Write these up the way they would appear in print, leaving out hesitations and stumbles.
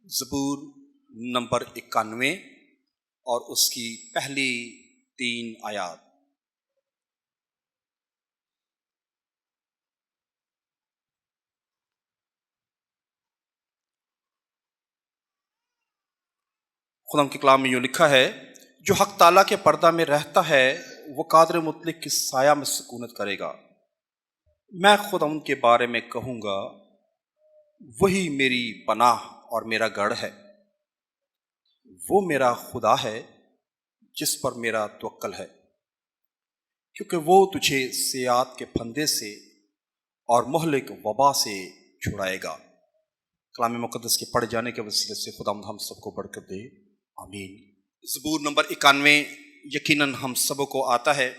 زبور نمبر 91 اور اس کی پہلی 3 آیات۔ خدا کے کلام میں یوں لکھا ہے، جو حق تعالیٰ کے پردہ میں رہتا ہے وہ قادر مطلق کی سایہ میں سکونت کرے گا۔ میں خدا ان کے بارے میں کہوں گا، وہی میری پناہ اور میرا گڑھ ہے، وہ میرا خدا ہے جس پر میرا توکل ہے، کیونکہ وہ تجھے سیات کے پھندے سے اور مہلک وبا سے چھڑائے گا۔ کلام مقدس کے پڑھ جانے کے وسیلے سے خدا ہم سب کو برکت دے، آمین۔ زبور نمبر 91 یقیناً ہم سب کو آتا ہے،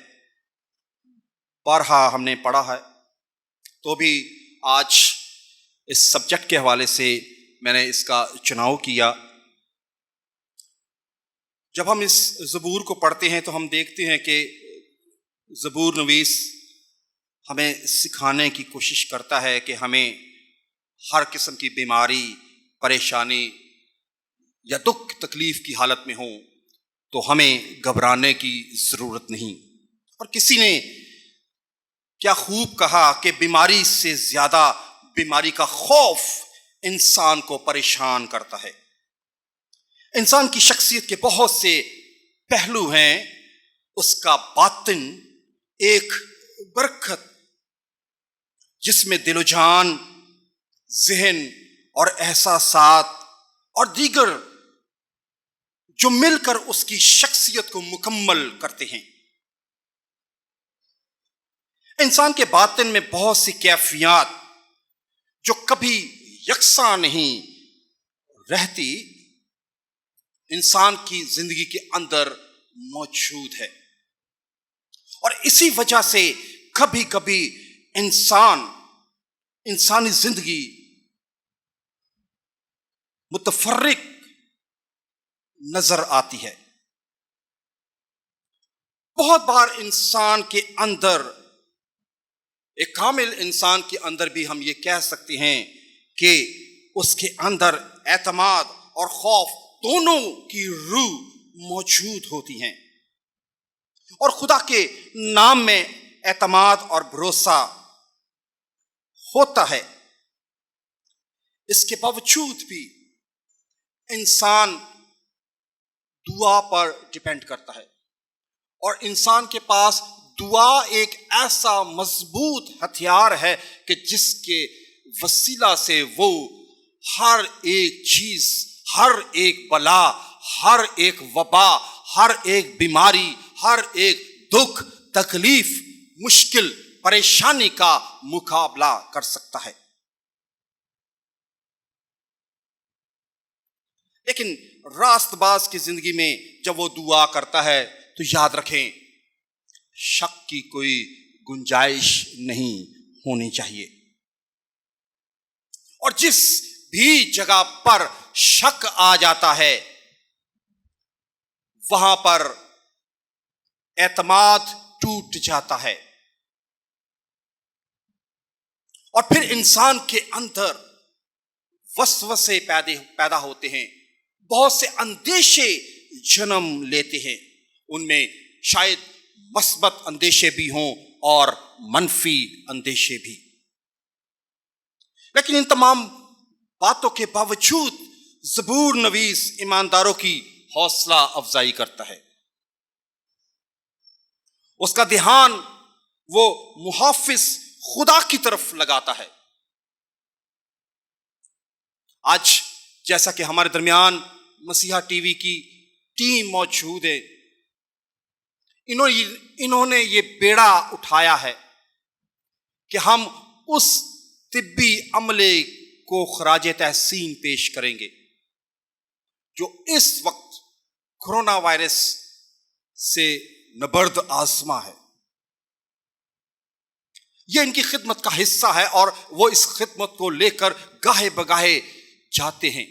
بارہا ہم نے پڑھا ہے، تو بھی آج اس سبجیکٹ کے حوالے سے میں نے اس کا چناؤ کیا۔ جب ہم اس زبور کو پڑھتے ہیں تو ہم دیکھتے ہیں کہ زبور نویس ہمیں سکھانے کی کوشش کرتا ہے کہ ہمیں ہر قسم کی بیماری، پریشانی یا دکھ تکلیف کی حالت میں ہوں تو ہمیں گھبرانے کی ضرورت نہیں۔ اور کسی نے کیا خوب کہا کہ بیماری سے زیادہ بیماری کا خوف انسان کو پریشان کرتا ہے۔ انسان کی شخصیت کے بہت سے پہلو ہیں، اس کا باطن ایک برکت جس میں دل و جان، ذہن اور احساسات اور دیگر جو مل کر اس کی شخصیت کو مکمل کرتے ہیں۔ انسان کے باطن میں بہت سی کیفیات جو کبھی یکساں نہیں رہتی، انسان کی زندگی کے اندر موجود ہے، اور اسی وجہ سے کبھی کبھی انسانی زندگی متفرق نظر آتی ہے۔ بہت بار انسان کے اندر، ایک کامل انسان کے اندر بھی ہم یہ کہہ سکتے ہیں کہ اس کے اندر اعتماد اور خوف دونوں کی روح موجود ہوتی ہیں، اور خدا کے نام میں اعتماد اور بھروسہ ہوتا ہے۔ اس کے باوجود بھی انسان دعا پر ڈیپینڈ کرتا ہے، اور انسان کے پاس دعا ایک ایسا مضبوط ہتھیار ہے کہ جس کے وسیلہ سے وہ ہر ایک چیز، ہر ایک بلا، ہر ایک وبا، ہر ایک بیماری، ہر ایک دکھ، تکلیف، مشکل، پریشانی کا مقابلہ کر سکتا ہے۔ لیکن راست باز کی زندگی میں جب وہ دعا کرتا ہے تو یاد رکھیں، شک کی کوئی گنجائش نہیں ہونی چاہیے، اور جس بھی جگہ پر شک آ جاتا ہے وہاں پر اعتماد ٹوٹ جاتا ہے، اور پھر انسان کے اندر وسوسے پیدا ہوتے ہیں، بہت سے اندیشے جنم لیتے ہیں، ان میں شاید مثبت اندیشے بھی ہوں اور منفی اندیشے بھی۔ لیکن ان تمام باتوں کے باوجود زبور نویس ایمانداروں کی حوصلہ افزائی کرتا ہے، اس کا دھیان وہ محافظ خدا کی طرف لگاتا ہے۔ آج جیسا کہ ہمارے درمیان مسیحا ٹی وی کی ٹیم موجود ہے، انہوں نے یہ بیڑا اٹھایا ہے کہ ہم اس طبی عملے کو خراج تحسین پیش کریں گے جو اس وقت کرونا وائرس سے نبرد آزما ہے۔ یہ ان کی خدمت کا حصہ ہے، اور وہ اس خدمت کو لے کر گاہے بگاہے جاتے ہیں۔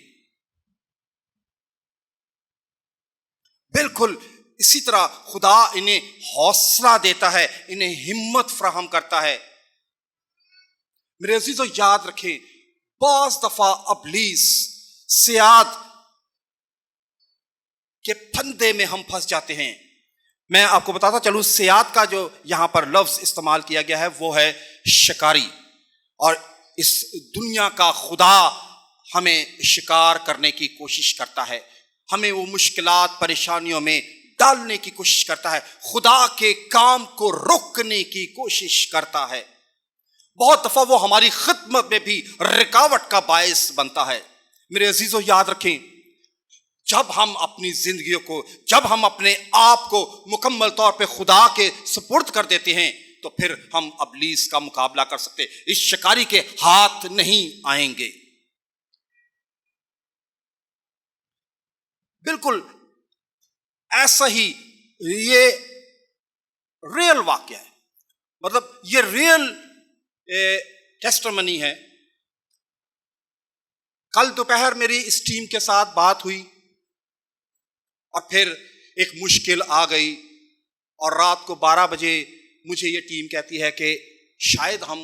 بالکل اسی طرح خدا انہیں حوصلہ دیتا ہے، انہیں ہمت فراہم کرتا ہے۔ میرے عزیزو، یاد رکھیں، بعض دفعہ ابلیس سیاد کے پھندے میں ہم پھنس جاتے ہیں۔ میں آپ کو بتاتا چلوں، سیاد کا جو یہاں پر لفظ استعمال کیا گیا ہے وہ ہے شکاری، اور اس دنیا کا خدا ہمیں شکار کرنے کی کوشش کرتا ہے، ہمیں وہ مشکلات پریشانیوں میں ڈالنے کی کوشش کرتا ہے، خدا کے کام کو روکنے کی کوشش کرتا ہے۔ بہت دفعہ وہ ہماری خدمت میں بھی رکاوٹ کا باعث بنتا ہے۔ میرے عزیزو، یاد رکھیں، جب ہم اپنی زندگیوں کو، جب ہم اپنے آپ کو مکمل طور پہ خدا کے سپرد کر دیتے ہیں تو پھر ہم ابلیس کا مقابلہ کر سکتے، اس شکاری کے ہاتھ نہیں آئیں گے۔ بالکل ایسا ہی یہ ریئل واقعہ ہے، مطلب یہ ریئل ٹیسٹمنی ہے۔ کل دوپہر میری اس ٹیم کے ساتھ بات ہوئی اور پھر ایک مشکل آ گئی، اور رات کو 12 بجے مجھے یہ ٹیم کہتی ہے کہ شاید ہم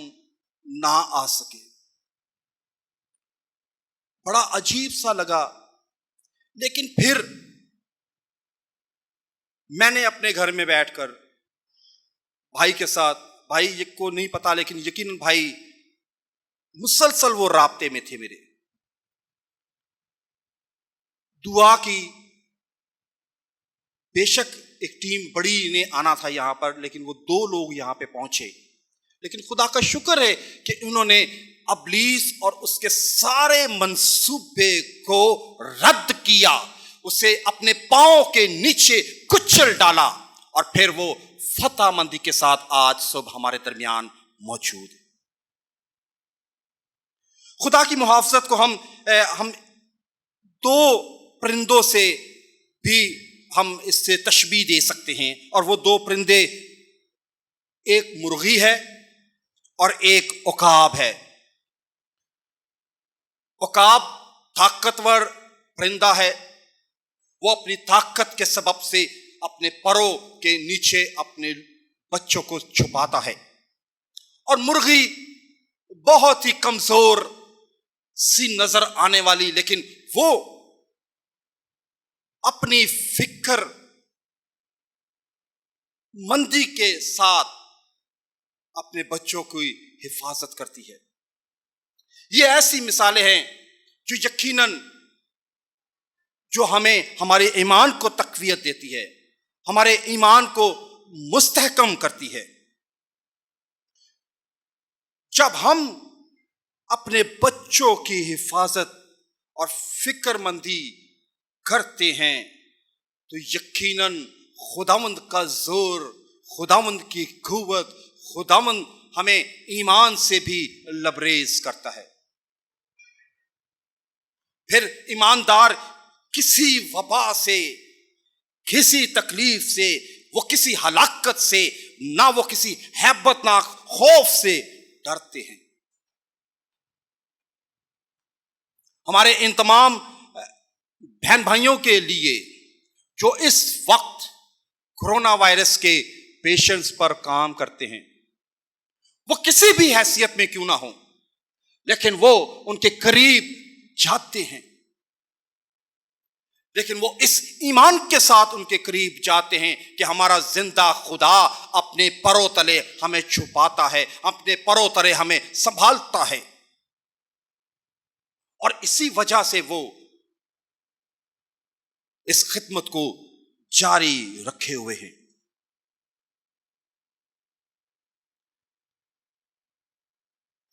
نہ آ سکے۔ بڑا عجیب سا لگا، لیکن پھر میں نے اپنے گھر میں بیٹھ کر بھائی کے ساتھ، بھائی یہ کو نہیں پتا لیکن یقیناً بھائی مسلسل وہ رابطے میں تھے میرے، دعا کی۔ بے شک ایک ٹیم بڑی نے آنا تھا یہاں پر، لیکن وہ 2 لوگ یہاں پہ پہنچے، لیکن خدا کا شکر ہے کہ انہوں نے ابلیس اور اس کے سارے منصوبے کو رد کیا، اسے اپنے پاؤں کے نیچے کچل ڈالا، اور پھر وہ فتح مندی کے ساتھ آج صبح ہمارے درمیان موجود ہے۔ خدا کی محافظت کو ہم 2 پرندوں سے بھی ہم اس سے تشبیہ دے سکتے ہیں، اور وہ 2 پرندے، ایک مرغی ہے اور ایک عقاب ہے۔ عقاب طاقتور پرندہ ہے، وہ اپنی طاقت کے سبب سے اپنے پروں کے نیچے اپنے بچوں کو چھپاتا ہے، اور مرغی بہت ہی کمزور سی نظر آنے والی، لیکن وہ اپنی فکر مندی کے ساتھ اپنے بچوں کی حفاظت کرتی ہے۔ یہ ایسی مثالیں ہیں جو یقیناً جو ہمیں ہمارے ایمان کو تقویت دیتی ہے، ہمارے ایمان کو مستحکم کرتی ہے۔ جب ہم اپنے بچوں کی حفاظت اور فکر مندی کرتے ہیں تو یقیناً خداوند کا زور، خداوند کی قوت، خداوند ہمیں ایمان سے بھی لبریز کرتا ہے۔ پھر ایماندار کسی وبا سے، کسی تکلیف سے، وہ کسی ہلاکت سے، نہ وہ کسی ہیبت ناک خوف سے ڈرتے ہیں۔ ہمارے ان تمام بہن بھائیوں کے لیے جو اس وقت کورونا وائرس کے پیشنٹس پر کام کرتے ہیں، وہ کسی بھی حیثیت میں کیوں نہ ہوں، لیکن وہ ان کے قریب جاتے ہیں، لیکن وہ اس ایمان کے ساتھ ان کے قریب جاتے ہیں کہ ہمارا زندہ خدا اپنے پروں تلے ہمیں چھپاتا ہے، اپنے پروں تلے ہمیں سنبھالتا ہے، اور اسی وجہ سے وہ اس خدمت کو جاری رکھے ہوئے ہیں۔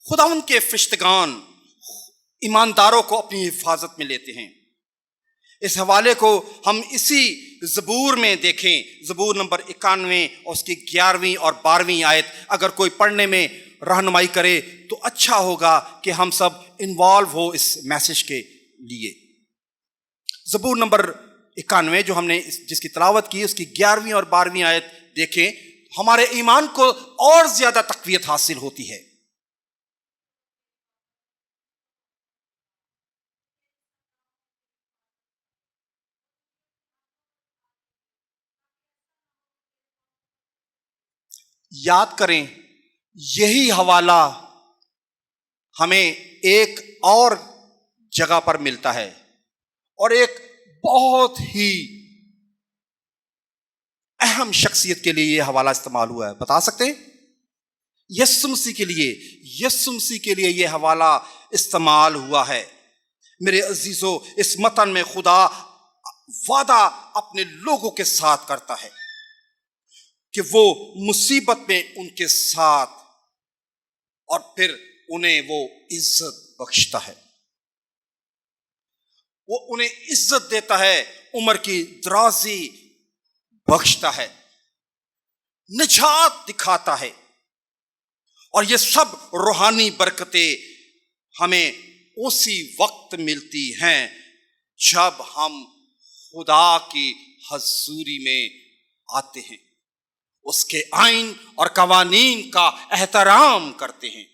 خداوند کے فرشتگان ایمانداروں کو اپنی حفاظت میں لیتے ہیں۔ اس حوالے کو ہم اسی زبور میں دیکھیں، زبور نمبر 91 اور اس کی 11ویں اور 12ویں آیت، اگر کوئی پڑھنے میں رہنمائی کرے تو اچھا ہوگا کہ ہم سب انوالو ہو اس میسج کے لیے۔ زبور نمبر 91 جو ہم نے جس کی تلاوت کی، اس کی 11ویں اور 12ویں آیت دیکھیں، ہمارے ایمان کو اور زیادہ تقویت حاصل ہوتی ہے۔ یاد کریں، یہی حوالہ ہمیں ایک اور جگہ پر ملتا ہے، اور ایک بہت ہی اہم شخصیت کے لیے یہ حوالہ استعمال ہوا ہے. بتا سکتے ہیں؟ یسوع مسیح کے لیے یہ حوالہ استعمال ہوا ہے. میرے عزیزو، اس متن میں خدا وعدہ اپنے لوگوں کے ساتھ کرتا ہے کہ وہ مصیبت میں ان کے ساتھ، اور پھر انہیں وہ عزت بخشتا ہے. وہ انہیں عزت دیتا ہے، عمر کی درازی بخشتا ہے، نجات دکھاتا ہے. اور یہ سب روحانی برکتیں ہمیں اسی وقت ملتی ہیں جب ہم خدا کی حضوری میں آتے ہیں، اس کے آئین اور قوانین کا احترام کرتے ہیں.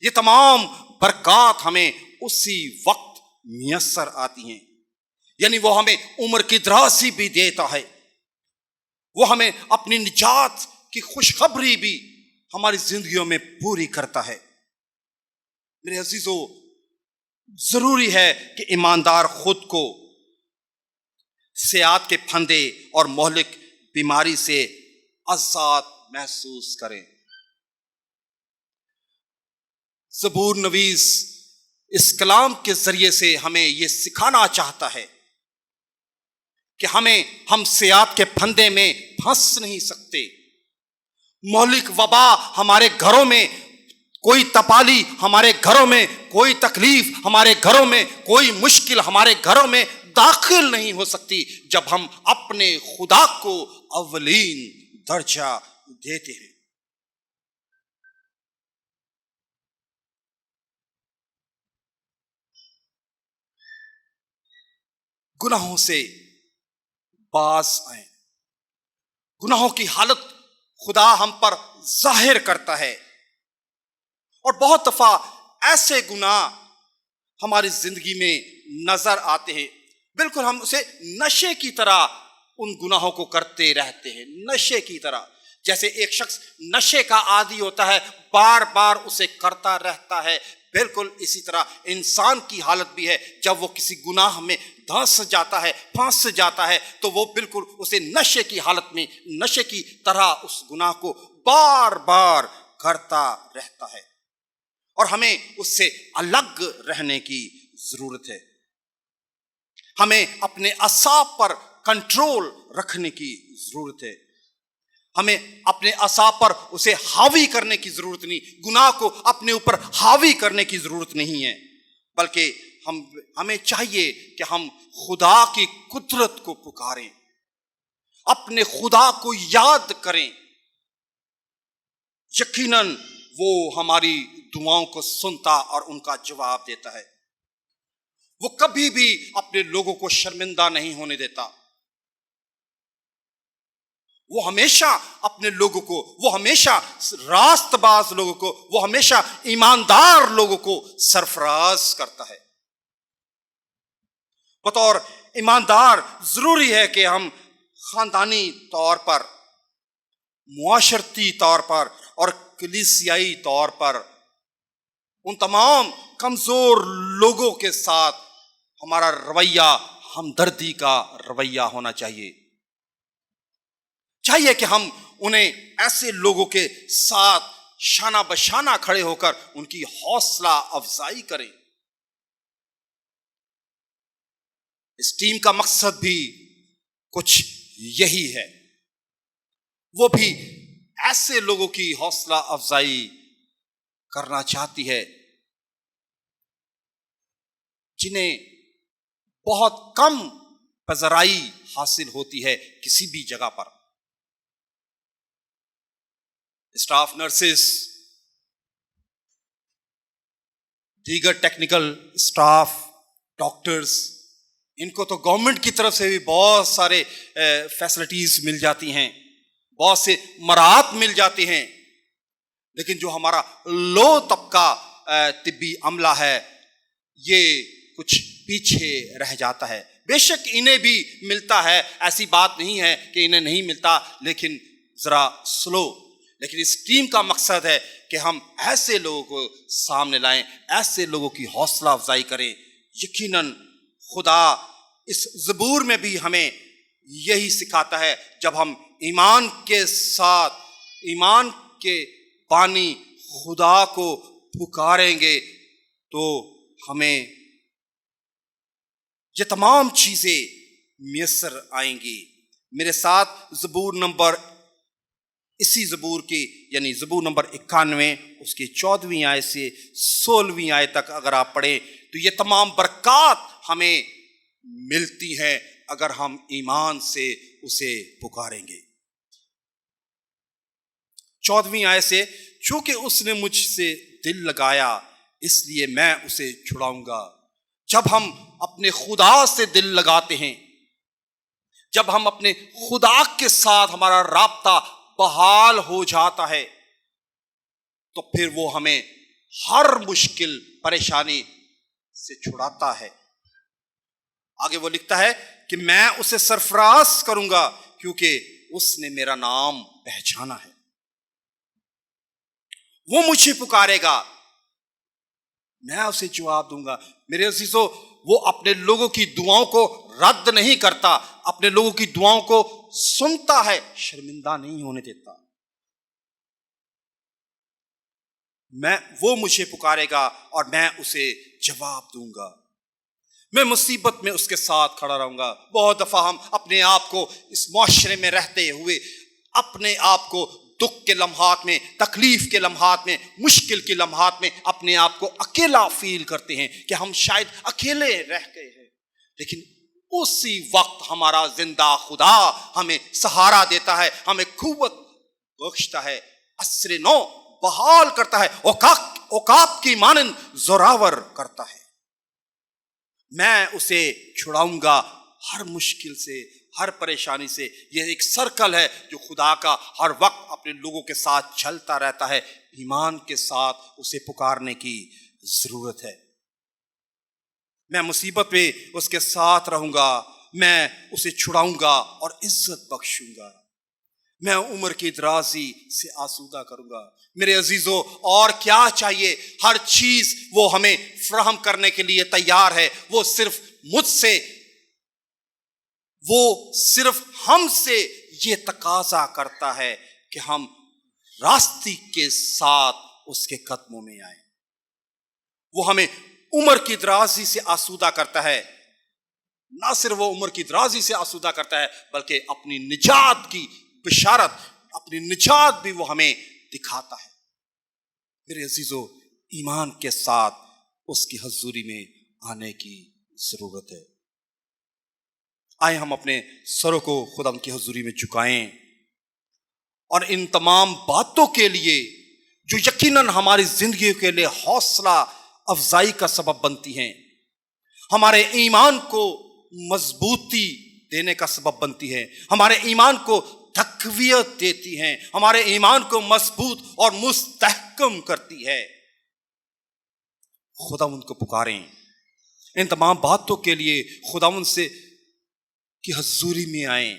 یہ تمام برکات ہمیں اسی وقت میسر آتی ہیں. یعنی وہ ہمیں عمر کی درازی بھی دیتا ہے، وہ ہمیں اپنی نجات کی خوشخبری بھی ہماری زندگیوں میں پوری کرتا ہے. میرے عزیزو، ضروری ہے کہ ایماندار خود کو سیاحت کے پھندے اور مہلک بیماری سے آزاد محسوس کریں. زبور نویس اس کلام کے ذریعے سے ہمیں یہ سکھانا چاہتا ہے کہ ہم سیاحت کے پھندے میں پھنس نہیں سکتے. مہلک وبا ہمارے گھروں میں، کوئی تپالی ہمارے گھروں میں، کوئی تکلیف ہمارے گھروں میں، کوئی مشکل ہمارے گھروں میں داخل نہیں ہو سکتی جب ہم اپنے خدا کو اولین درجہ دیتے ہیں. گناہوں سے باز آئیں. گناہوں کی حالت خدا ہم پر ظاہر کرتا ہے، اور بہت دفعہ ایسے گناہ ہماری زندگی میں نظر آتے ہیں، بالکل ہم اسے نشے کی طرح ان گناہوں کو کرتے رہتے ہیں. نشے کی طرح، جیسے ایک شخص نشے کا عادی ہوتا ہے، بار بار اسے کرتا رہتا ہے. بالکل اسی طرح انسان کی حالت بھی ہے. جب وہ کسی گناہ میں دھنس جاتا ہے، پھنس جاتا ہے، تو وہ بالکل اسے نشے کی حالت میں، نشے کی طرح اس گناہ کو بار بار کرتا رہتا ہے. اور ہمیں اس سے الگ رہنے کی ضرورت ہے. ہمیں اپنے اعصاب پر کنٹرول رکھنے کی ضرورت ہے. ہمیں اپنے اعصاب پر اسے حاوی کرنے کی ضرورت نہیں، گناہ کو اپنے اوپر حاوی کرنے کی ضرورت نہیں ہے، بلکہ ہمیں چاہیے کہ ہم خدا کی قدرت کو پکاریں، اپنے خدا کو یاد کریں. یقیناً وہ ہماری دعاؤں کو سنتا اور ان کا جواب دیتا ہے. وہ کبھی بھی اپنے لوگوں کو شرمندہ نہیں ہونے دیتا. وہ ہمیشہ اپنے لوگوں کو، وہ ہمیشہ راست باز لوگوں کو، وہ ہمیشہ ایماندار لوگوں کو سرفراز کرتا ہے. بطور ایماندار ضروری ہے کہ ہم خاندانی طور پر، معاشرتی طور پر اور کلیسیائی طور پر ان تمام کمزور لوگوں کے ساتھ ہمارا رویہ ہمدردی کا رویہ ہونا چاہیے. کہ ہم انہیں ایسے لوگوں کے ساتھ شانہ بشانہ کھڑے ہو کر ان کی حوصلہ افزائی کریں. اس ٹیم کا مقصد بھی کچھ یہی ہے. وہ بھی ایسے لوگوں کی حوصلہ افزائی کرنا چاہتی ہے جنہیں بہت کم پذیرائی حاصل ہوتی ہے کسی بھی جگہ پر. اسٹاف نرسز، دیگر ٹیکنیکل اسٹاف، ڈاکٹرز، ان کو تو گورنمنٹ کی طرف سے بھی بہت سارے فیسلٹیز مل جاتی ہیں، بہت سے مراعات مل جاتے ہیں، لیکن جو ہمارا لو طبقہ طبی عملہ ہے یہ کچھ پیچھے رہ جاتا ہے. بے شک انہیں بھی ملتا ہے، ایسی بات نہیں ہے کہ انہیں نہیں ملتا، لیکن ذرا سلو. لیکن اس ٹیم کا مقصد ہے کہ ہم ایسے لوگوں کو سامنے لائیں، ایسے لوگوں کی حوصلہ افزائی کریں. یقیناً خدا اس زبور میں بھی ہمیں یہی سکھاتا ہے. جب ہم ایمان کے ساتھ ایمان کے بانی خدا کو پکاریں گے تو ہمیں یہ تمام چیزیں میسر آئیں گی. میرے ساتھ زبور نمبر اسی زبور کی یعنی زبور نمبر 91 اس کی 14ویں آیت سے 16ویں آیت تک اگر آپ پڑھیں تو یہ تمام برکات ہمیں ملتی ہیں اگر ہم ایمان سے اسے پکاریں گے. 14ویں آیت سے چونکہ اس نے مجھ سے دل لگایا اس لیے میں اسے چھڑاؤں گا. جب ہم اپنے خدا سے دل لگاتے ہیں، جب ہم اپنے خدا کے ساتھ ہمارا رابطہ بحال ہو جاتا ہے تو پھر وہ ہمیں ہر مشکل پریشانی سے چھڑاتا ہے. آگے وہ لکھتا ہے کہ میں اسے سرفراز کروں گا کیونکہ اس نے میرا نام پہچانا ہے. وہ مجھے پکارے گا، میں اسے جواب دوں گا. میرے عزیزو، وہ اپنے لوگوں کی دعاؤں کو رد نہیں کرتا، اپنے لوگوں کی دعاؤں کو سنتا ہے، شرمندہ نہیں ہونے دیتا. وہ مجھے پکارے گا اور میں اسے جواب دوں گا. میں مصیبت میں اس کے ساتھ کھڑا رہوں گا. بہت دفعہ ہم اپنے آپ کو اس معاشرے میں رہتے ہوئے اپنے آپ کو دکھ کے لمحات میں، تکلیف کے لمحات میں، مشکل کے لمحات میں اپنے آپ کو اکیلا فیل کرتے ہیں کہ ہم شاید اکیلے رہ گئے ہیں. لیکن اسی وقت ہمارا زندہ خدا ہمیں سہارا دیتا ہے، ہمیں قوت بخشتا ہے، عصر نو بحال کرتا ہے، عقاب کی مانند زوراور کرتا ہے. میں اسے چھڑاؤں گا ہر مشکل سے، ہر پریشانی سے. یہ ایک سرکل ہے جو خدا کا ہر وقت اپنے لوگوں کے ساتھ چلتا رہتا ہے. ایمان کے ساتھ اسے پکارنے کی ضرورت ہے. میں مصیبت میں اس کے ساتھ رہوں گا، میں اسے چھڑاؤں گا اور عزت بخشوں گا. میں عمر کی درازی سے آسودہ کروں گا. میرے عزیزو، اور کیا چاہیے؟ ہر چیز وہ ہمیں فراہم کرنے کے لیے تیار ہے. وہ صرف ہم سے یہ تقاضا کرتا ہے کہ ہم راستی کے ساتھ اس کے قدموں میں آئیں. وہ ہمیں عمر کی درازی سے آسودہ کرتا ہے. نہ صرف وہ عمر کی درازی سے آسودہ کرتا ہے بلکہ اپنی نجات کی بشارت، اپنی نجات بھی وہ ہمیں دکھاتا ہے. میرے عزیزو، ایمان کے ساتھ اس کی حضوری میں آنے کی ضرورت ہے. آئے ہم اپنے سروں کو خدا کی حضوری میں جھکائیں اور ان تمام باتوں کے لیے جو یقیناً ہماری زندگی کے لیے حوصلہ افزائی کا سبب بنتی ہیں، ہمارے ایمان کو مضبوطی دینے کا سبب بنتی ہے، ہمارے ایمان کو تقویت دیتی ہیں، ہمارے ایمان کو مضبوط اور مستحکم کرتی ہے. خداوند کو پکاریں. ان تمام باتوں کے لیے خداوند سے کی حضوری میں آئیں،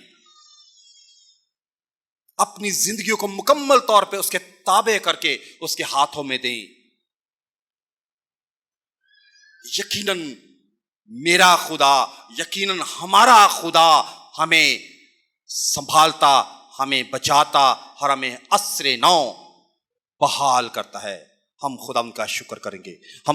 اپنی زندگیوں کو مکمل طور پہ اس کے تابع کر کے اس کے ہاتھوں میں دیں. یقیناً میرا خدا، یقیناً ہمارا خدا ہمیں سنبھالتا، ہمیں بچاتا اور ہمیں عصر نو بحال کرتا ہے. ہم خدا ان کا شکر کریں گے. ہم